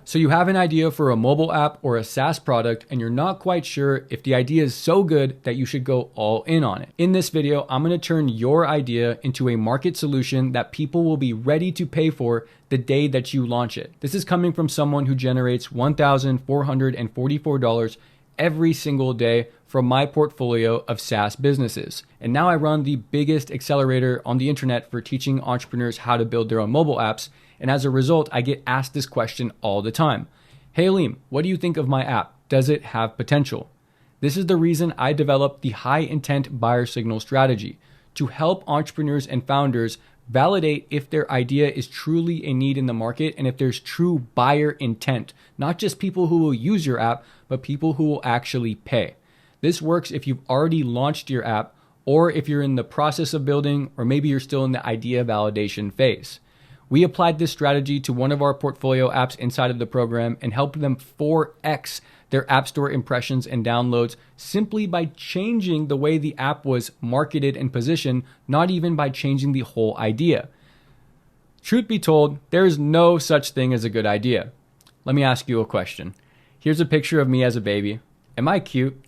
So you have an idea for a mobile app or a SaaS product and you're not quite sure if the idea is so good that you should go all in on it. In this video, I'm going to turn your idea into a market solution that people will be ready to pay for the day that you launch it. This is coming from someone who generates $1,444 every single day from my portfolio of SaaS businesses. And now I run the biggest accelerator on the internet for teaching entrepreneurs how to build their own mobile apps. And as a result, I get asked this question all the time. Hey Aleem, what do you think of my app? Does it have potential? This is the reason I developed the high intent buyer signal strategy to help entrepreneurs and founders validate if their idea is truly a need in the market and if there's true buyer intent, not just people who will use your app, but people who will actually pay. This works if you've already launched your app or if you're in the process of building, or maybe you're still in the idea validation phase. We applied this strategy to one of our portfolio apps inside of the program and helped them 4x their App Store impressions and downloads simply by changing the way the app was marketed and positioned, not even by changing the whole idea. Truth be told, there is no such thing as a good idea. Let me ask you a question. Here's a picture of me as a baby. Am I cute?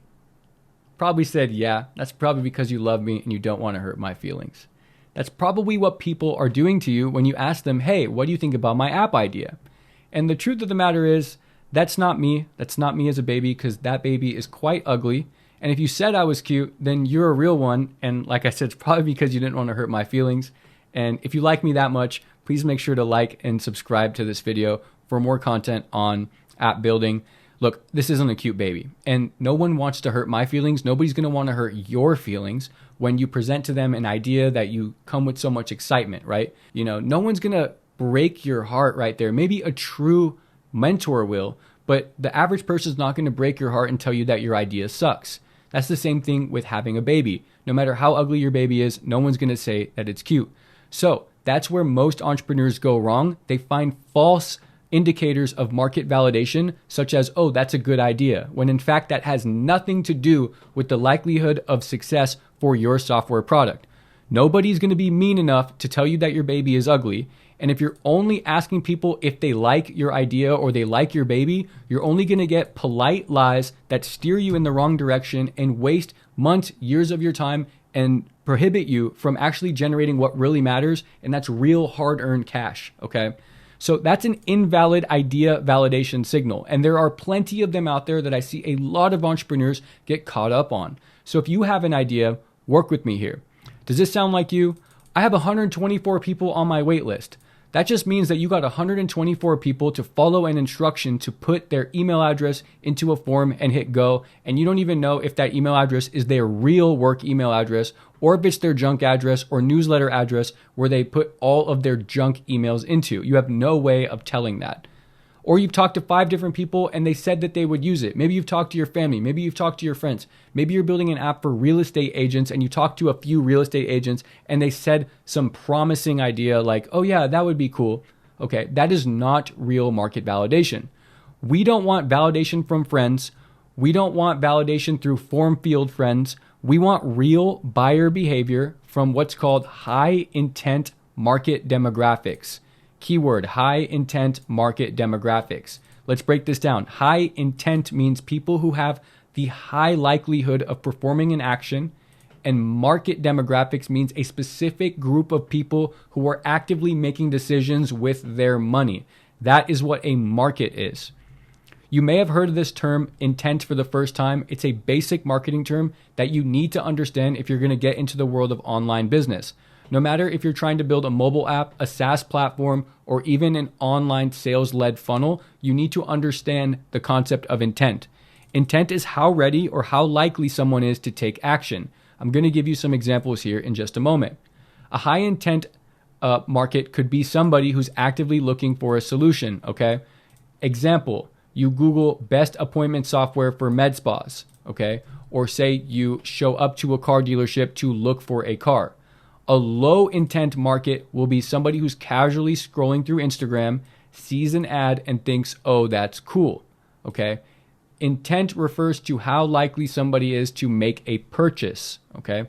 Probably said yeah. That's probably because you love me and you don't want to hurt my feelings. That's probably what people are doing to you when you ask them, hey, what do you think about my app idea? And the truth of the matter is, that's not me. That's not me as a baby, because that baby is quite ugly. And if you said I was cute, then you're a real one. And like I said, it's probably because you didn't want to hurt my feelings. And if you like me that much, please make sure to like and subscribe to this video for more content on app building. Look, this isn't a cute baby, and no one wants to hurt my feelings. Nobody's going to want to hurt your feelings when you present to them an idea that you come with so much excitement, right? You know, no one's going to break your heart right there. Maybe a true mentor will, but the average person is not going to break your heart and tell you that your idea sucks. That's the same thing with having a baby. No matter how ugly your baby is, no one's going to say that it's cute. So that's where most entrepreneurs go wrong. They find false indicators of market validation, such as, oh, that's a good idea, when in fact that has nothing to do with the likelihood of success for your software product. Nobody's going to be mean enough to tell you that your baby is ugly. And if you're only asking people if they like your idea or they like your baby, you're only going to get polite lies that steer you in the wrong direction and waste months, years of your time and prohibit you from actually generating what really matters. And that's real hard-earned cash, okay? So that's an invalid idea validation signal. And there are plenty of them out there that I see a lot of entrepreneurs get caught up on. So if you have an idea, work with me here. Does this sound like you? I have 124 people on my wait list. That just means that you got 124 people to follow an instruction to put their email address into a form and hit go. And you don't even know if that email address is their real work email address or if it's their junk address or newsletter address where they put all of their junk emails into. You have no way of telling that. Or you've talked to 5 different people and they said that they would use it. Maybe you've talked to your family. Maybe you've talked to your friends. Maybe you're building an app for real estate agents and you talked to a few real estate agents and they said some promising idea like, oh yeah, that would be cool. Okay, that is not real market validation. We don't want validation from friends. We don't want validation through form field friends. We want real buyer behavior from what's called high intent market demographics. Keyword, high intent market demographics. Let's break this down. High intent means people who have the high likelihood of performing an action, and market demographics means a specific group of people who are actively making decisions with their money. That is what a market is. You may have heard of this term intent for the first time. It's a basic marketing term that you need to understand if you're going to get into the world of online business. No matter if you're trying to build a mobile app, a SaaS platform, or even an online sales-led funnel, you need to understand the concept of intent. Intent is how ready or how likely someone is to take action. I'm going to give you some examples here in just a moment. A high intent market could be somebody who's actively looking for a solution, okay? Example, you Google best appointment software for med spas, okay? Or say you show up to a car dealership to look for a car. A low intent market will be somebody who's casually scrolling through Instagram, sees an ad and thinks, oh, that's cool, okay? Intent refers to how likely somebody is to make a purchase, okay?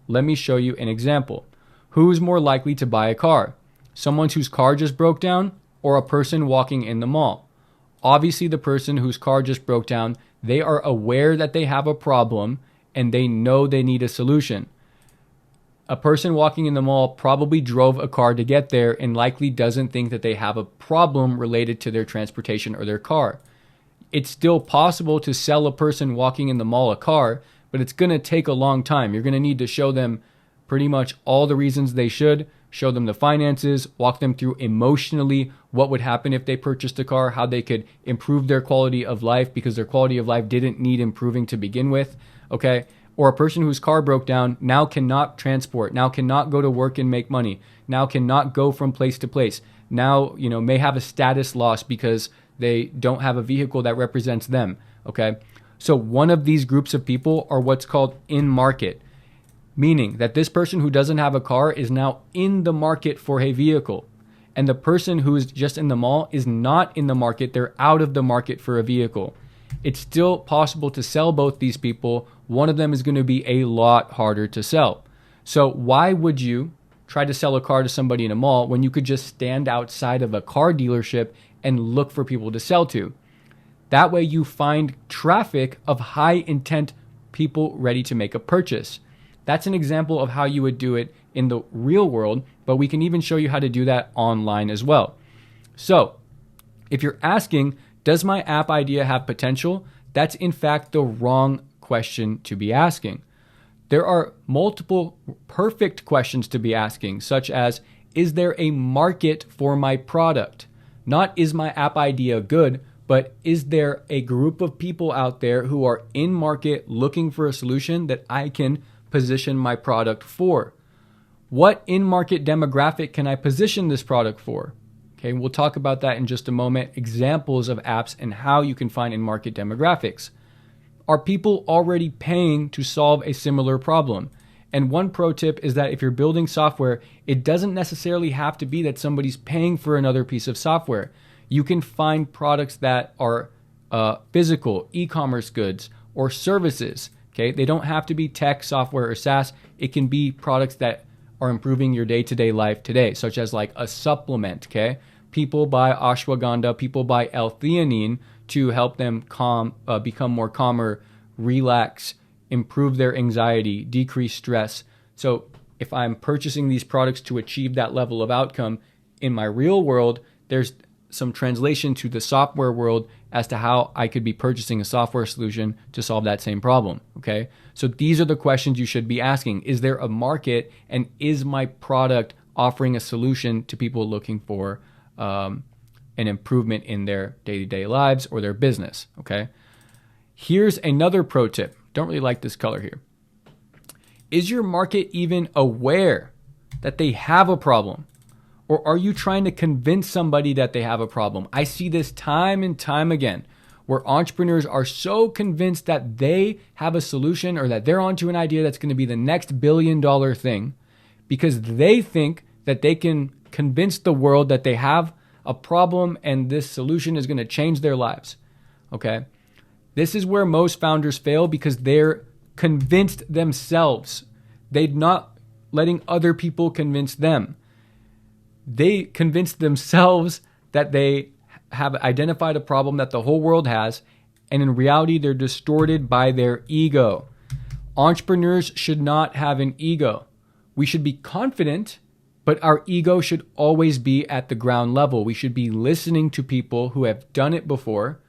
Let me show you an example. Who's more likely to buy a car? Someone whose car just broke down or a person walking in the mall? Obviously, the person whose car just broke down, they are aware that they have a problem and they know they need a solution. A person walking in the mall probably drove a car to get there and likely doesn't think that they have a problem related to their transportation or their car. It's still possible to sell a person walking in the mall a car, but it's going to take a long time. You're going to need to show them pretty much all the reasons they should, show them the finances, walk them through emotionally what would happen if they purchased a car, how they could improve their quality of life because their quality of life didn't need improving to begin with, okay? Or a person whose car broke down now cannot transport, now cannot go to work and make money, now cannot go from place to place, now, may have a status loss because they don't have a vehicle that represents them, okay? So one of these groups of people are what's called in market, meaning that this person who doesn't have a car is now in the market for a vehicle. And the person who is just in the mall is not in the market, they're out of the market for a vehicle. It's still possible to sell both these people. One of them is going to be a lot harder to sell. So why would you try to sell a car to somebody in a mall when you could just stand outside of a car dealership and look for people to sell to? That way you find traffic of high intent people ready to make a purchase. That's an example of how you would do it in the real world, but we can even show you how to do that online as well. So if you're asking, does my app idea have potential? That's in fact the wrong question to be asking. There are multiple perfect questions to be asking, such as, is there a market for my product? Not is my app idea good, but is there a group of people out there who are in market looking for a solution that I can position my product for? What in-market demographic can I position this product for? Okay, we'll talk about that in just a moment. Examples of apps and how you can find in-market demographics. Are people already paying to solve a similar problem? And one pro tip is that if you're building software, it doesn't necessarily have to be that somebody's paying for another piece of software. You can find products that are physical, e-commerce goods, or services. Okay, they don't have to be tech, software, or SaaS. It can be products that are improving your day-to-day life today, such as like a supplement. Okay, people buy ashwagandha, people buy L-theanine to help them become more calmer, relax, improve their anxiety, decrease stress. So if I'm purchasing these products to achieve that level of outcome in my real world, there's some translation to the software world as to how I could be purchasing a software solution to solve that same problem. Okay, so these are the questions you should be asking. Is there a market, and is my product offering a solution to people looking for an improvement in their day-to-day lives or their business? Okay, here's another pro tip. Don't really like this color here. Is your market even aware that they have a problem? Or are you trying to convince somebody that they have a problem? I see this time and time again where entrepreneurs are so convinced that they have a solution or that they're onto an idea that's going to be the next billion-dollar thing because they think that they can convince the world that they have a problem and this solution is going to change their lives. Okay? This is where most founders fail because they're convinced themselves. They're not letting other people convince them. They convinced themselves that they have identified a problem that the whole world has, and in reality, they're distorted by their ego. Entrepreneurs should not have an ego. We should be confident, but our ego should always be at the ground level. We should be listening to people who have done it before,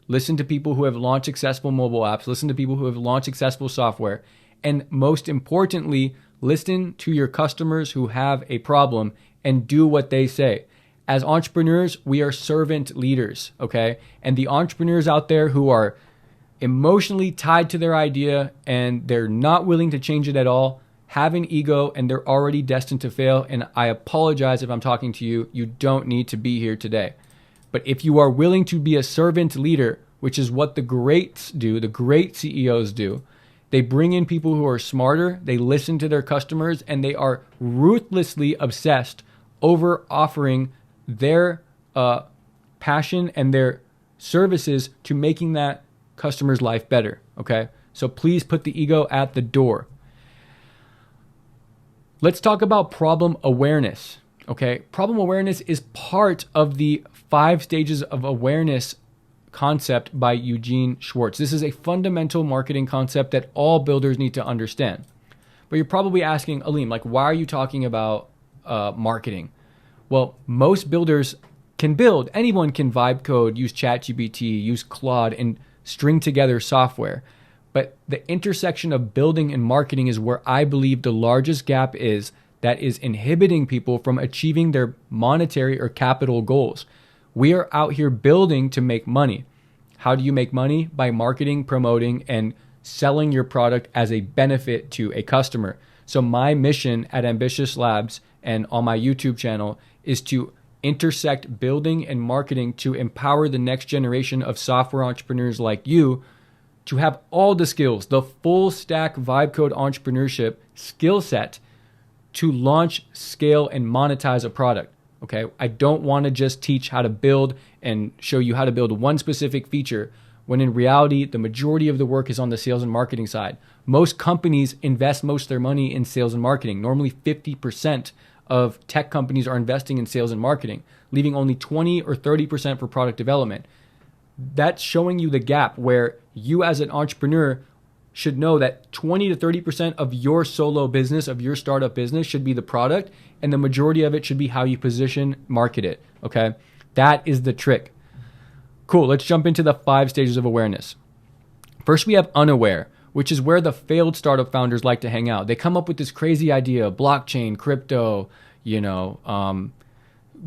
listen to people who have launched successful mobile apps, listen to people who have launched successful software, and most importantly, listen to your customers who have a problem and do what they say. As entrepreneurs, we are servant leaders, okay? And the entrepreneurs out there who are emotionally tied to their idea and they're not willing to change it at all have an ego and they're already destined to fail. And I apologize if I'm talking to you. You don't need to be here today. But if you are willing to be a servant leader, which is what the greats do, the great CEOs do, they bring in people who are smarter, they listen to their customers, and they are ruthlessly obsessed over offering their passion and their services to making that customer's life better, okay? So please put the ego at the door. Let's talk about problem awareness, okay? Problem awareness is part of the 5 stages of awareness concept by Eugene Schwartz. This is a fundamental marketing concept that all builders need to understand. But you're probably asking, Aleem, like, why are you talking about marketing? Well, most builders can build. Anyone can vibe code, use ChatGPT, use Claude, and string together software. But the intersection of building and marketing is where I believe the largest gap is that is inhibiting people from achieving their monetary or capital goals. We are out here building to make money. How do you make money? By marketing, promoting, and selling your product as a benefit to a customer. So my mission at Ambitious Labs and on my YouTube channel is to intersect building and marketing to empower the next generation of software entrepreneurs like you to have all the skills, the full stack vibe code entrepreneurship skill set to launch, scale, and monetize a product. Okay, I don't want to just teach how to build and show you how to build one specific feature when in reality, the majority of the work is on the sales and marketing side. Most companies invest most of their money in sales and marketing. Normally 50% of tech companies are investing in sales and marketing, leaving only 20 or 30% for product development. That's showing you the gap where you as an entrepreneur should know that 20 to 30% of your solo business, of your startup business should be the product, and the majority of it should be how you position, market it, okay? That is the trick. Cool, let's jump into the 5 stages of awareness. First, we have unaware, which is where the failed startup founders like to hang out. They come up with this crazy idea, blockchain, crypto,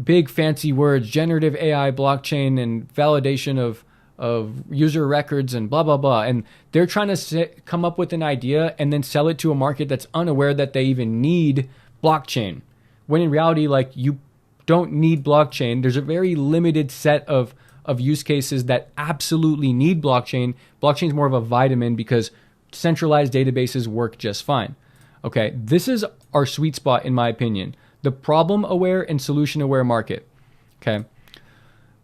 big fancy words, generative AI, blockchain, and validation of user records and blah, blah, blah. And they're trying to come up with an idea and then sell it to a market that's unaware that they even need blockchain. When in reality, like, you don't need blockchain. There's a very limited set of use cases that absolutely need blockchain. Blockchain is more of a vitamin because centralized databases work just fine. Okay, this is our sweet spot in my opinion. The problem-aware and solution-aware market. Okay.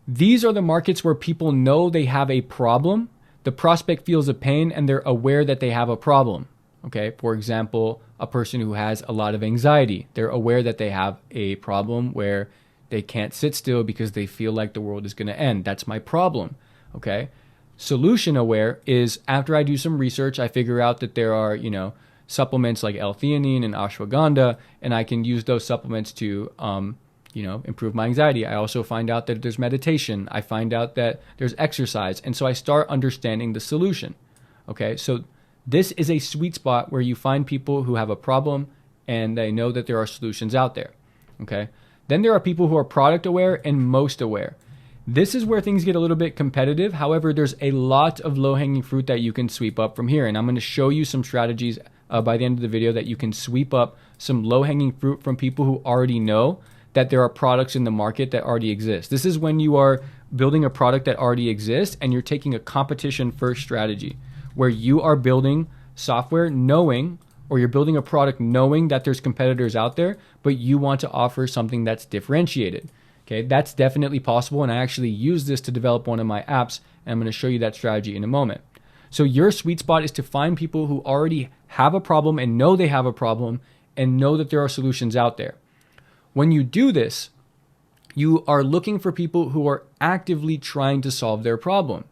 These are the markets where people know they have a problem, the prospect feels a pain, and they're aware that they have a problem. Okay, for example, a person who has a lot of anxiety, they're aware that they have a problem where they can't sit still because they feel like the world is going to end. That's my problem. Okay, solution aware is after I do some research, I figure out that there are, supplements like L-theanine and ashwagandha, and I can use those supplements to improve my anxiety. I also find out that there's meditation. I find out that there's exercise. And so I start understanding the solution. Okay, so this is a sweet spot where you find people who have a problem and they know that there are solutions out there. Okay, then there are people who are product aware and most aware. This is where things get a little bit competitive. However, there's a lot of low-hanging fruit that you can sweep up from here. And I'm going to show you some strategies by the end of the video that you can sweep up some low-hanging fruit from people who already know that there are products in the market that already exist. This is when you are building a product that already exists and you're taking a competition first strategy where you are building software knowing, or you're building a product knowing that there's competitors out there, but you want to offer something that's differentiated. Okay, that's definitely possible. And I actually use this to develop one of my apps. And I'm going to show you that strategy in a moment. So your sweet spot is to find people who already have a problem and know they have a problem and know that there are solutions out there. When you do this, you are looking for people who are actively trying to solve their problem.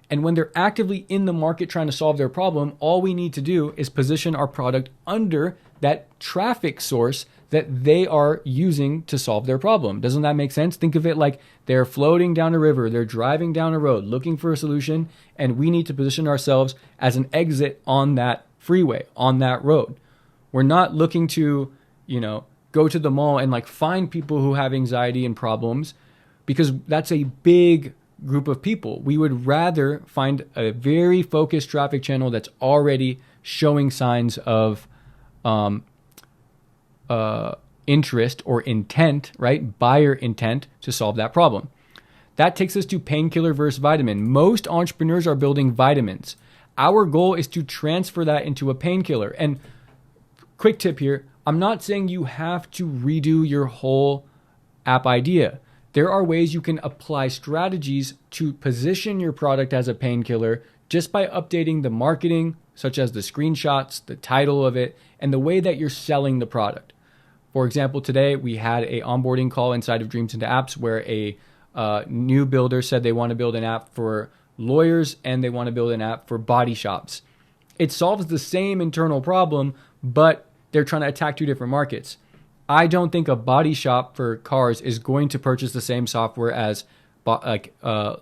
And when they're actively in the market trying to solve their problem, all we need to do is position our product under that traffic source that they are using to solve their problem. Doesn't that make sense? Think of it like they're floating down a river, they're driving down a road looking for a solution, and we need to position ourselves as an exit on that freeway, on that road. We're not looking to, go to the mall and find people who have anxiety and problems, because that's a big group of people. We would rather find a very focused traffic channel that's already showing signs of interest or intent, right? Buyer intent to solve that problem. That takes us to painkiller versus vitamin. Most entrepreneurs are building vitamins. Our goal is to transfer that into a painkiller. And quick tip here, I'm not saying you have to redo your whole app idea. There are ways you can apply strategies to position your product as a painkiller just by updating the marketing, such as the screenshots, the title of it, and the way that you're selling the product. For example, today we had an onboarding call inside of Dreams into Apps where a New builder said they want to build an app for lawyers and they want to build an app for body shops. It solves the same internal problem, but they're trying to attack two different markets. I don't think a body shop for cars is going to purchase the same software as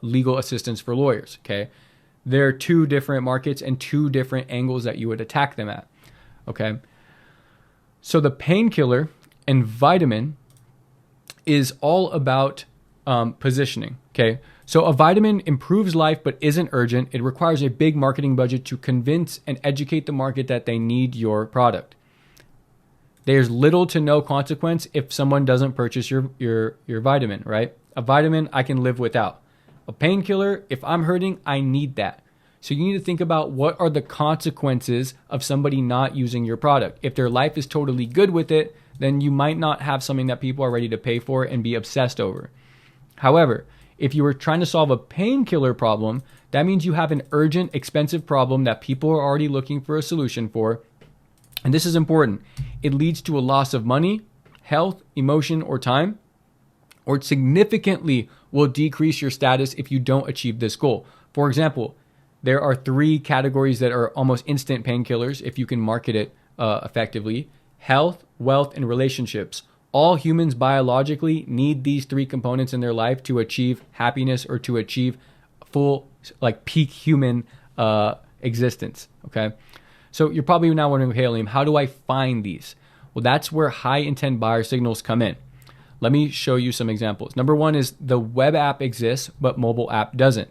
legal assistance for lawyers. Okay, they're two different markets and two different angles that you would attack them at. Okay, so the Painkiller and Vitamin is all about positioning. Okay, so a vitamin improves life but isn't urgent. It requires a big marketing budget to convince and educate the market that they need your product. There's little to no consequence if someone doesn't purchase your vitamin, right? A vitamin I can live without. A painkiller, if I'm hurting, I need that. So you need to think about what are the consequences of somebody not using your product. If their life is totally good with it, then you might not have something that people are ready to pay for and be obsessed over. However, if you were trying to solve a painkiller problem, that means you have an urgent, expensive problem that people are already looking for a solution for. And this is important. It leads to a loss of money, health, emotion, or time, or it significantly will decrease your status if you don't achieve this goal. For example, there are 3 categories that are almost instant painkillers if you can market it effectively: health, wealth, and relationships. All humans biologically need these 3 components in their life to achieve happiness or to achieve full, peak human existence. Okay. So you're probably now wondering, hey, Liam, how do I find these? Well, that's where high intent buyer signals come in. Let me show you some examples. Number 1 is the web app exists, but mobile app doesn't.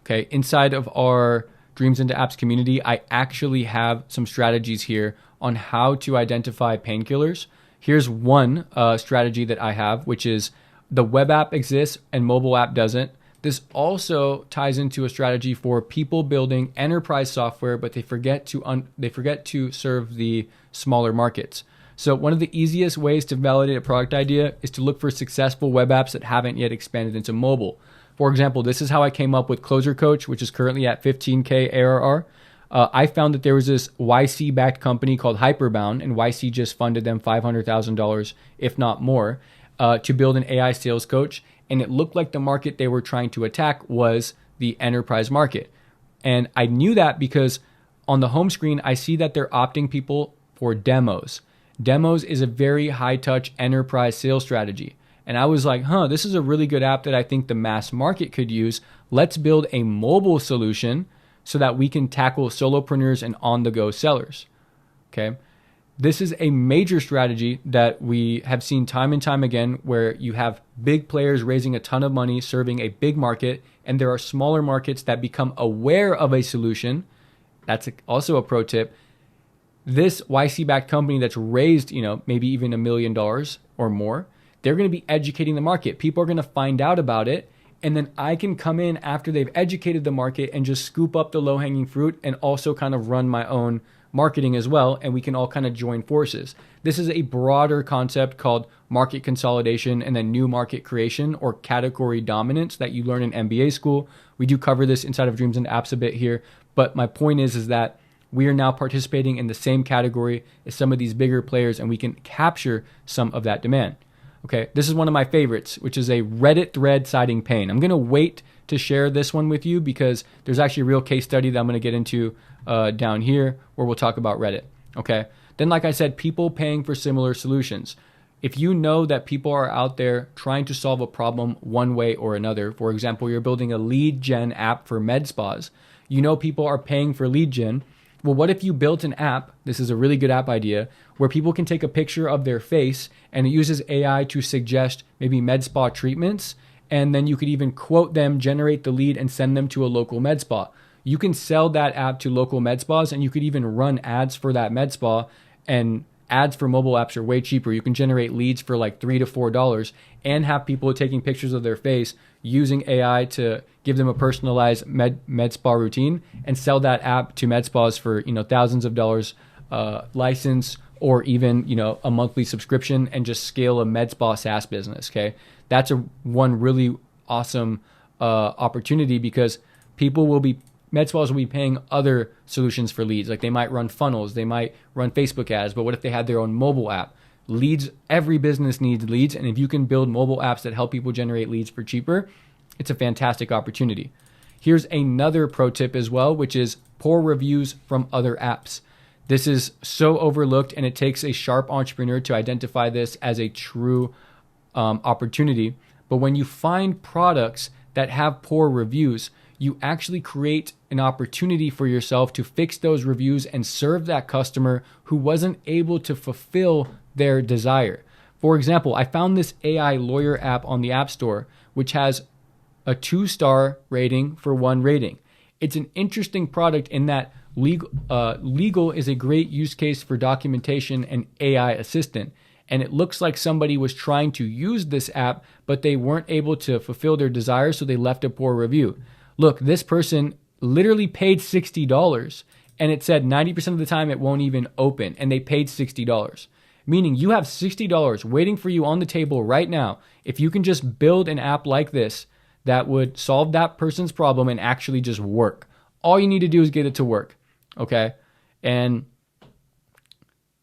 Okay, inside of our Dreams into Apps community, I actually have some strategies here on how to identify painkillers. Here's one strategy that I have, which is the web app exists and mobile app doesn't. This also ties into a strategy for people building enterprise software, but they forget to serve the smaller markets. So one of the easiest ways to validate a product idea is to look for successful web apps that haven't yet expanded into mobile. For example, this is how I came up with Closer Coach, which is currently at 15K ARR. I found that there was this YC-backed company called Hyperbound, and YC just funded them $500,000, if not more, to build an AI sales coach. And it looked like the market they were trying to attack was the enterprise market. And I knew that because on the home screen, I see that they're opting people for demos. Demos is a very high-touch enterprise sales strategy. And I was like, this is a really good app that I think the mass market could use. Let's build a mobile solution so that we can tackle solopreneurs and on-the-go sellers. Okay. This is a major strategy that we have seen time and time again, where you have big players raising a ton of money, serving a big market, and there are smaller markets that become aware of a solution. That's also a pro tip. This YC-backed company that's raised, maybe even $1 million or more, they're going to be educating the market. People are going to find out about it, and then I can come in after they've educated the market and just scoop up the low-hanging fruit and also kind of run my own marketing as well, and we can all kind of join forces. This is a broader concept called market consolidation and then new market creation, or category dominance, that you learn in MBA school. We do cover this inside of Dreams and Apps a bit here, but my point is that we are now participating in the same category as some of these bigger players, and we can capture some of that demand. Okay, this is one of my favorites, which is a Reddit thread citing pain. I'm going to wait to share this one with you because there's actually a real case study that I'm going to get into down here where we'll talk about Reddit. Okay, then like I said, people paying for similar solutions. If you know that people are out there trying to solve a problem one way or another, for example, you're building a lead gen app for med spas, you know people are paying for lead gen. Well, what if you built an app, this is a really good app idea, where people can take a picture of their face and it uses AI to suggest maybe med spa treatments, and then you could even quote them, generate the lead, and send them to a local med spa. You can sell that app to local med spas, and you could even run ads for that med spa, and ads for mobile apps are way cheaper. You can generate leads for like $3 to $4 and have people taking pictures of their face using AI to give them a personalized med spa routine, and sell that app to med spas for thousands of dollars license, or even a monthly subscription, and just scale a med spa SaaS business. Okay, that's one really awesome opportunity, because med spas will be paying other solutions for leads. Like they might run funnels, they might run Facebook ads, but what if they had their own mobile app? leads, every business needs leads. And if you can build mobile apps that help people generate leads for cheaper, it's a fantastic opportunity. Here's another pro tip as well, which is poor reviews from other apps. This is so overlooked, and it takes a sharp entrepreneur to identify this as a true opportunity. But when you find products that have poor reviews, you actually create an opportunity for yourself to fix those reviews and serve that customer who wasn't able to fulfill their desire. For example, I found this AI lawyer app on the App Store, which has a 2-star rating for 1 rating. It's an interesting product in that legal is a great use case for documentation and AI assistant. And it looks like somebody was trying to use this app, but they weren't able to fulfill their desires, so they left a poor review. Look, this person literally paid $60, and it said 90% of the time it won't even open, and they paid $60. Meaning you have $60 waiting for you on the table right now. If you can just build an app like this that would solve that person's problem and actually just work. All you need to do is get it to work, okay? And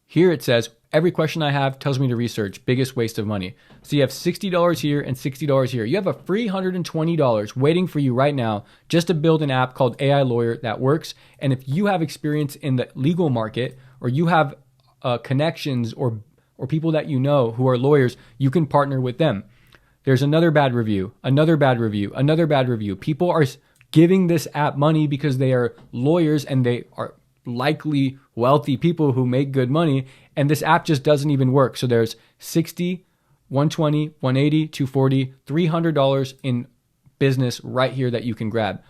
here it says, every question I have tells me to research, biggest waste of money. So you have $60 here and $60 here. You have a free $120 waiting for you right now just to build an app called AI Lawyer that works. And if you have experience in the legal market, or you have connections or people that you know who are lawyers, you can partner with them. There's another bad review, another bad review, another bad review. People are giving this app money because they are lawyers and they are likely wealthy people who make good money, and this app just doesn't even work. So there's $60, $120, $180, $240, $300 in business right here that you can grab.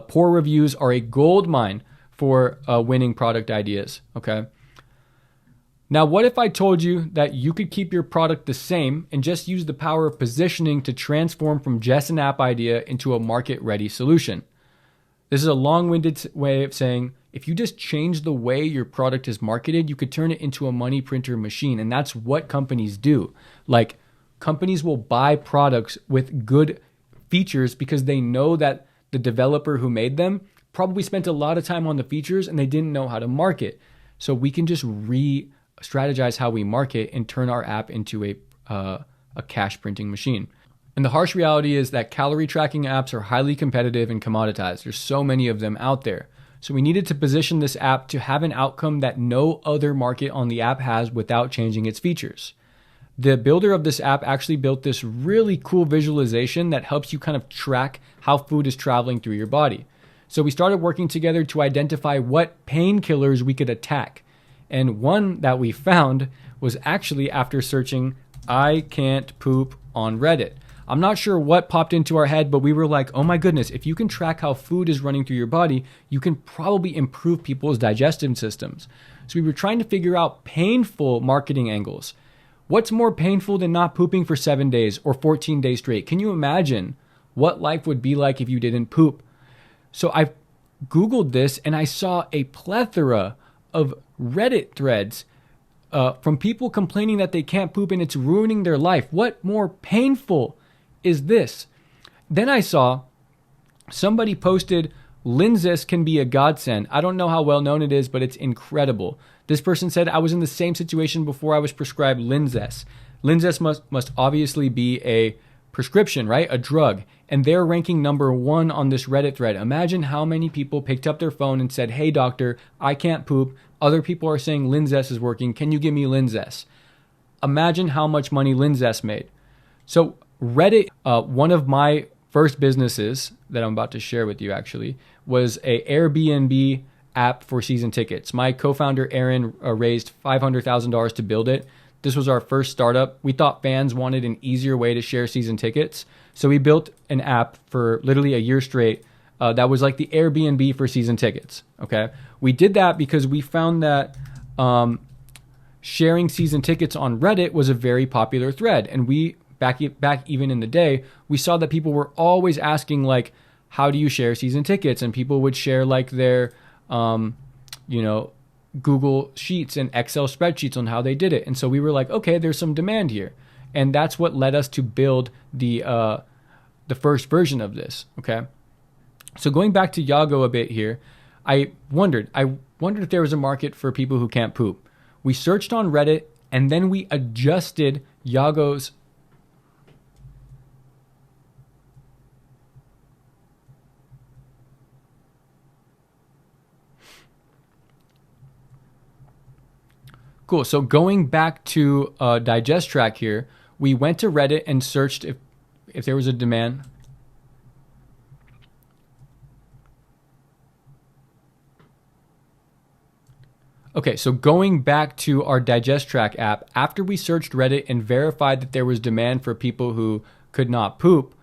Poor reviews are a gold mine for winning product ideas, okay? Now, what if I told you that you could keep your product the same and just use the power of positioning to transform from just an app idea into a market-ready solution? This is a long-winded way of saying, if you just change the way your product is marketed, you could turn it into a money printer machine. And that's what companies do. Like, companies will buy products with good features because they know that the developer who made them probably spent a lot of time on the features and they didn't know how to market. So we can just strategize how we market and turn our app into a cash printing machine. And the harsh reality is that calorie tracking apps are highly competitive and commoditized. There's so many of them out there. So we needed to position this app to have an outcome that no other market on the app has without changing its features. The builder of this app actually built this really cool visualization that helps you kind of track how food is traveling through your body. So we started working together to identify what painkillers we could attack. And one that we found was actually after searching, I can't poop on Reddit. I'm not sure what popped into our head, but we were like, oh my goodness, if you can track how food is running through your body, you can probably improve people's digestive systems. So we were trying to figure out painful marketing angles. What's more painful than not pooping for 7 days or 14 days straight? Can you imagine what life would be like if you didn't poop? So I Googled this and I saw a plethora of Reddit threads from people complaining that they can't poop and it's ruining their life. What more painful is this? Then I saw somebody posted, Linzess can be a godsend. I don't know how well known it is, but it's incredible. This person said, I was in the same situation before I was prescribed Linzess. Linzess must obviously be a prescription, right? A drug. And they're ranking number 1 on this Reddit thread. Imagine how many people picked up their phone and said, hey doctor, I can't poop. Other people are saying Linzess is working. Can you give me Linzess? Imagine how much money Linzess made. So Reddit, one of my first businesses that I'm about to share with you actually, was a Airbnb app for season tickets. My co-founder Aaron raised $500,000 to build it. This was our first startup. We thought fans wanted an easier way to share season tickets. So we built an app for literally a year straight that was like the Airbnb for season tickets. Okay. We did that because we found that sharing season tickets on Reddit was a very popular thread. And we, back even in the day, we saw that people were always asking like, how do you share season tickets? And people would share like their, Google Sheets and Excel spreadsheets on how they did it. And so we were like, okay, there's some demand here. And that's what led us to build the first version of this, okay? So going back to Yago a bit here, I wondered if there was a market for people who can't poop. We searched on Reddit and then we adjusted Yago's Cool. So going back to Digest Track here, we went to Reddit and searched if there was a demand. Okay, so going back to our Digest Track app, after we searched Reddit and verified that there was demand for people who could not poop,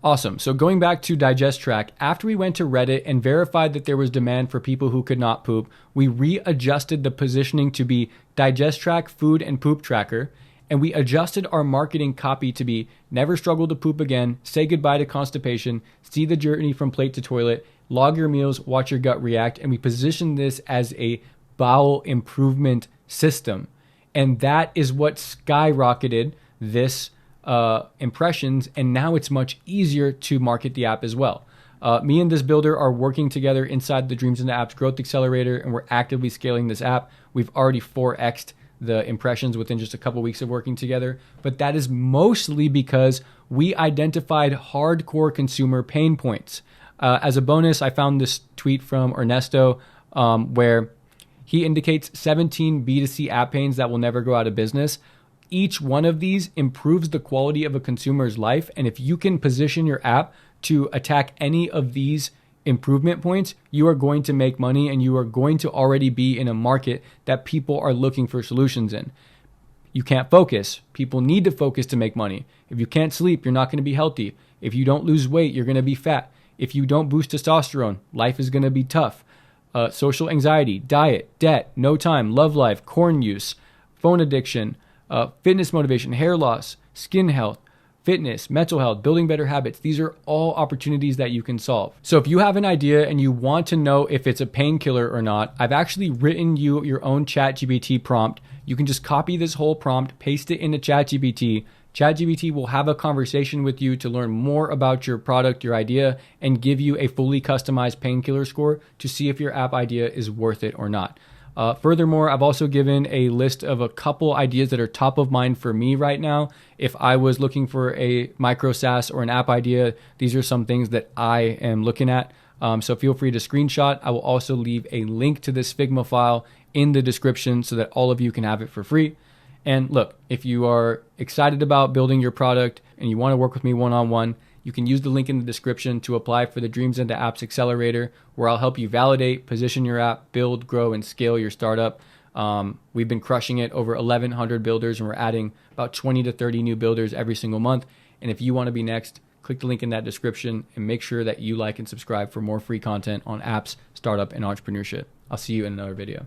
awesome. So going back to Digest Track, after we went to Reddit and verified that there was demand for people who could not poop, we readjusted the positioning to be Digest Track Food and Poop Tracker, and we adjusted our marketing copy to be never struggle to poop again, say goodbye to constipation, see the journey from plate to toilet, log your meals, watch your gut react, and we positioned this as a bowel improvement system. And that is what skyrocketed this impressions, and now it's much easier to market the app as well. Me and this builder are working together inside the Dreams into Apps Growth Accelerator, and we're actively scaling this app. We've already 4x'd the impressions within just a couple weeks of working together, but that is mostly because we identified hardcore consumer pain points. As a bonus, I found this tweet from Ernesto where he indicates 17 B2C app pains that will never go out of business. Each one of these improves the quality of a consumer's life, and if you can position your app to attack any of these improvement points, you are going to make money, and you are going to already be in a market that people are looking for solutions in. You can't focus. People need to focus to make money. If you can't sleep, you're not going to be healthy. If you don't lose weight, you're going to be fat. If you don't boost testosterone, life is going to be tough. Social anxiety, diet, debt, no time, love life, corn use, phone addiction, fitness motivation, hair loss, skin health, fitness, mental health, building better habits. These are all opportunities that you can solve. So if you have an idea and you want to know if it's a painkiller or not, I've actually written you your own ChatGPT prompt. You can just copy this whole prompt, paste it into ChatGPT. ChatGPT will have a conversation with you to learn more about your product, your idea, and give you a fully customized painkiller score to see if your app idea is worth it or not. Furthermore, I've also given a list of a couple ideas that are top of mind for me right now. If I was looking for a micro SaaS or an app idea, these are some things that I am looking at. So feel free to screenshot. I will also leave a link to this Figma file in the description so that all of you can have it for free. And look, if you are excited about building your product and you want to work with me one-on-one, you can use the link in the description to apply for the Dreams into Apps Accelerator, where I'll help you validate, position your app, build, grow, and scale your startup. We've been crushing it, over 1,100 builders, and we're adding about 20 to 30 new builders every single month. And if you want to be next, click the link in that description and make sure that you like and subscribe for more free content on apps, startup, and entrepreneurship. I'll see you in another video.